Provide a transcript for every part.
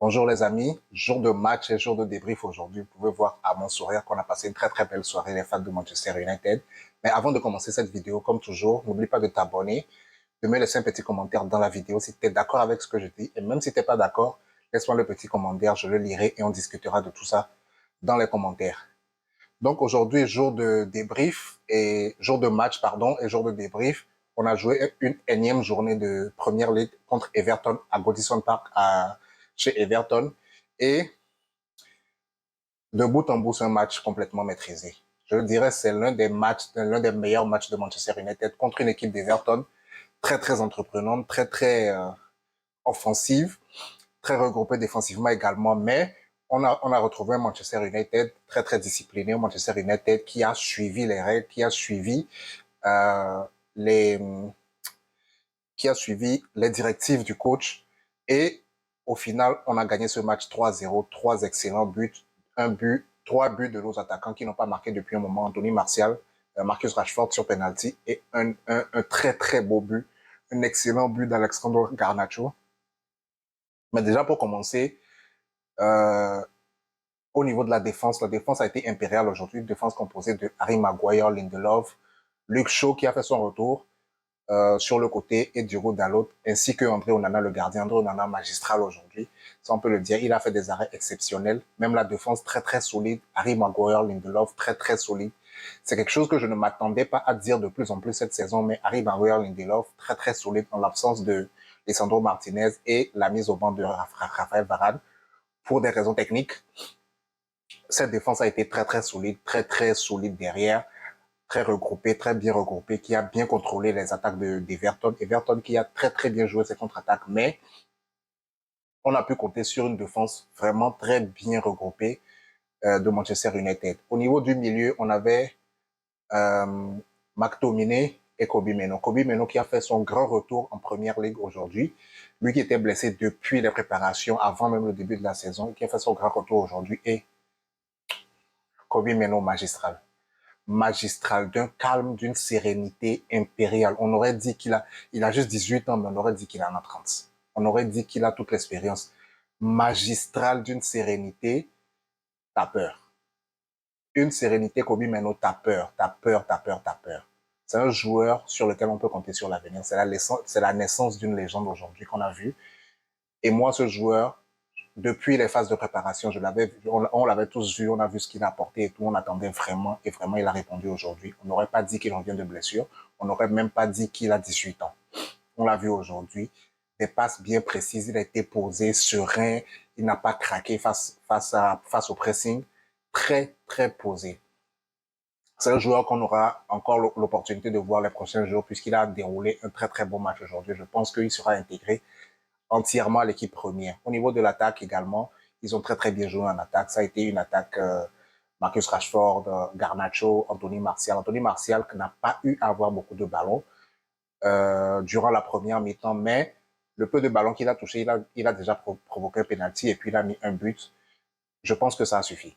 Bonjour les amis, jour de match et jour de débrief aujourd'hui. Vous pouvez voir à mon sourire qu'on a passé une très belle soirée les fans de Manchester United. Mais avant de commencer cette vidéo, comme toujours, n'oublie pas de t'abonner, de me laisser un petit commentaire dans la vidéo si tu es d'accord avec ce que je dis. Et même si tu n'es pas d'accord, laisse-moi le petit commentaire, je le lirai et on discutera de tout ça dans les commentaires. Donc aujourd'hui, jour de débrief et jour de match, pardon, et jour de débrief. On a joué une énième journée de Première Ligue contre Everton à Goodison Park chez Everton. Et de bout en bout, c'est un match complètement maîtrisé. Je le dirais, c'est l'un des meilleurs matchs de Manchester United contre une équipe d'Everton très entreprenante, très offensive, très regroupée défensivement également, mais on a retrouvé un Manchester United très discipliné, un Manchester United qui a suivi les règles, euh, les, qui a suivi les directives du coach et au final, on a gagné ce match 3-0, trois excellents buts, trois buts de nos attaquants qui n'ont pas marqué depuis un moment, Anthony Martial, Marcus Rashford sur penalty et un très beau but, un excellent but d'Alexandre Garnacho. Mais déjà pour commencer, euh, au niveau de la défense a été impériale aujourd'hui, une défense composée de Harry Maguire, Lindelof, Luke Shaw qui a fait son retour, sur le côté et Diogo Dalot, ainsi que André Onana, le gardien. André Onana magistral aujourd'hui, ça on peut le dire. Il a fait des arrêts exceptionnels. Même la défense très solide. Harry Maguire, Lindelof, très solide. C'est quelque chose que je ne m'attendais pas à dire de plus en plus cette saison, mais Harry Maguire, Lindelof, très solide en l'absence de Lisandro Martinez et la mise au banc de Raphaël Varane pour des raisons techniques. Cette défense a été très solide derrière, très regroupé, très bien regroupé, qui a bien contrôlé les attaques d'Everton. Everton qui a très bien joué ses contre-attaques, mais on a pu compter sur une défense vraiment très bien regroupée de Manchester United. Au niveau du milieu, on avait euh, McTominay et Kobe Meno. Kobe Meno qui a fait son grand retour en Première Ligue aujourd'hui. Lui qui était blessé depuis les préparations, avant même le début de la saison, qui a fait son grand retour aujourd'hui. Et Kobe Meno magistral, d'un calme, d'une sérénité impériale. On aurait dit il a juste 18 ans, mais on aurait dit qu'il en a 30. On aurait dit qu'il a toute l'expérience. Magistral, d'une sérénité, t'as peur. Une sérénité, Kobe Meno, t'as peur. C'est un joueur sur lequel on peut compter sur l'avenir. C'est la naissance d'une légende aujourd'hui qu'on a vue. Et moi, ce joueur, depuis les phases de préparation, on l'avait tous vu, on a vu ce qu'il a apporté et tout, on attendait vraiment, et vraiment, il a répondu aujourd'hui. On n'aurait pas dit qu'il revient de blessure, on n'aurait même pas dit qu'il a 18 ans. On l'a vu aujourd'hui, des passes bien précises, il a été posé, serein, il n'a pas craqué face au pressing, très posé. C'est un joueur qu'on aura encore l'opportunité de voir les prochains jours puisqu'il a déroulé un très bon match aujourd'hui. Je pense qu'il sera intégré entièrement à l'équipe première. Au niveau de l'attaque également, ils ont très bien joué en attaque. Ça a été une attaque Marcus Rashford, Garnacho, Anthony Martial. Anthony Martial qui n'a pas eu à avoir beaucoup de ballons durant la première mi-temps, mais le peu de ballons qu'il a touché, il a déjà provoqué un penalty et puis il a mis un but. Je pense que ça a suffi.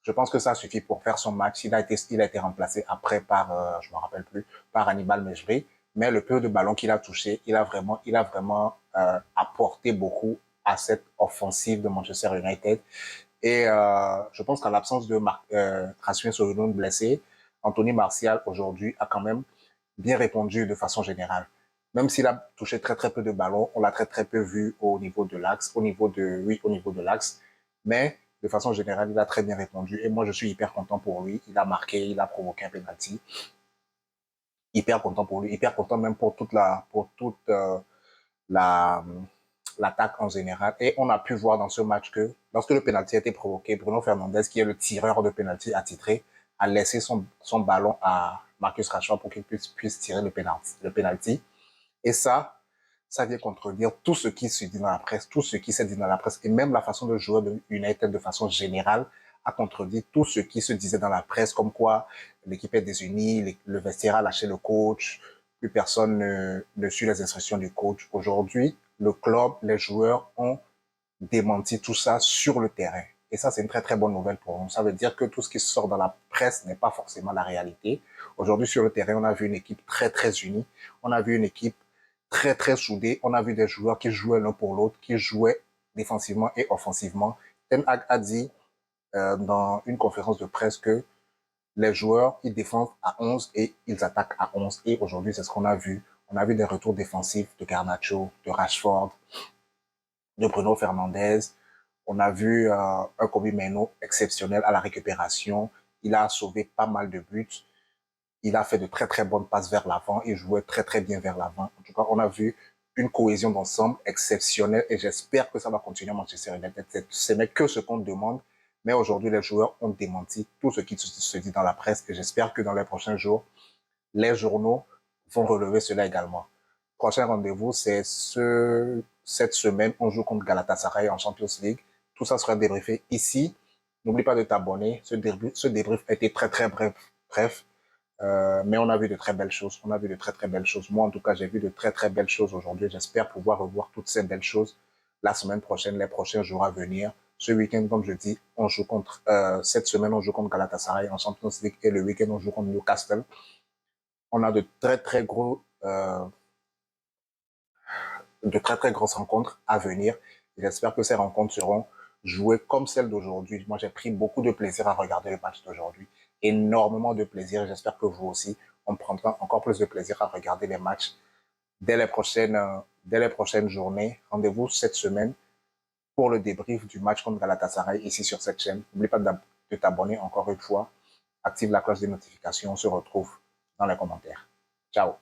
Je pense que ça a suffi pour faire son match. Il a été remplacé après par, je me rappelle plus, par Hannibal Mejbri. Mais le peu de ballons qu'il a touché, il a vraiment apporté beaucoup à cette offensive de Manchester United. Et je pense qu'en l'absence de Rasmus Højlund blessé, Anthony Martial aujourd'hui a quand même bien répondu de façon générale. Même s'il a touché très peu de ballons, on l'a très peu vu au niveau de l'axe, au niveau de l'axe. Mais de façon générale, il a très bien répondu. Et moi, je suis hyper content pour lui. Il a marqué, il a provoqué un penalty. Hyper content pour lui, hyper content même pour toute la, l'attaque en général. Et on a pu voir dans ce match que lorsque le penalty a été provoqué, Bruno Fernandes, qui est le tireur de penalty attitré, a laissé son ballon à Marcus Rashford pour qu'il puisse tirer le penalty. Et ça vient contredire tout ce qui se dit dans la presse, tout ce qui s'est dit dans la presse, et même la façon de jouer de United de façon générale a contredit tout ce qui se disait dans la presse, comme quoi l'équipe est désunie, le vestiaire a lâché le coach, plus personne ne suit les instructions du coach. Aujourd'hui, le club, les joueurs ont démenti tout ça sur le terrain. Et ça, c'est une très bonne nouvelle pour nous. Ça veut dire que tout ce qui sort dans la presse n'est pas forcément la réalité. Aujourd'hui, sur le terrain, on a vu une équipe très unie. On a vu une équipe très soudée. On a vu des joueurs qui jouaient l'un pour l'autre, qui jouaient défensivement et offensivement. Ten Hag a dit dans une conférence de presse que les joueurs, ils défendent à 11 et ils attaquent à 11. Et aujourd'hui, c'est ce qu'on a vu. On a vu des retours défensifs de Garnacho, de Rashford, de Bruno Fernandes. On a vu un Kobe Mainoo exceptionnel à la récupération. Il a sauvé pas mal de buts. Il a fait de très très bonnes passes vers l'avant. Il jouait très très bien vers l'avant. En tout cas, on a vu une cohésion d'ensemble exceptionnelle et j'espère que ça va continuer à Manchester United. Ce n'est que ce qu'on demande. Mais aujourd'hui, les joueurs ont démenti tout ce qui se dit dans la presse et j'espère que dans les prochains jours, les journaux vont relever cela également. Prochain rendez-vous, c'est cette semaine, on joue contre Galatasaray en Champions League. Tout ça sera débriefé ici. N'oublie pas de t'abonner. Ce débrief a été très très bref. Mais on a vu de très belles choses. On a vu de très très belles choses. Moi, en tout cas, j'ai vu de très très belles choses aujourd'hui. J'espère pouvoir revoir toutes ces belles choses la semaine prochaine, les prochains jours à venir. Ce week-end, comme je dis, on joue contre. Cette semaine, on joue contre Galatasaray en Champions League et le week-end, on joue contre Newcastle. On a de très très grosses rencontres à venir. J'espère que ces rencontres seront jouées comme celles d'aujourd'hui. Moi, j'ai pris beaucoup de plaisir à regarder le match d'aujourd'hui. Énormément de plaisir. J'espère que vous aussi, on prendra encore plus de plaisir à regarder les matchs dès les prochaines journées. Rendez-vous cette semaine pour le débrief du match contre Galatasaray ici sur cette chaîne. N'oublie pas de t'abonner encore une fois. Active la cloche des notifications. On se retrouve dans les commentaires. Ciao.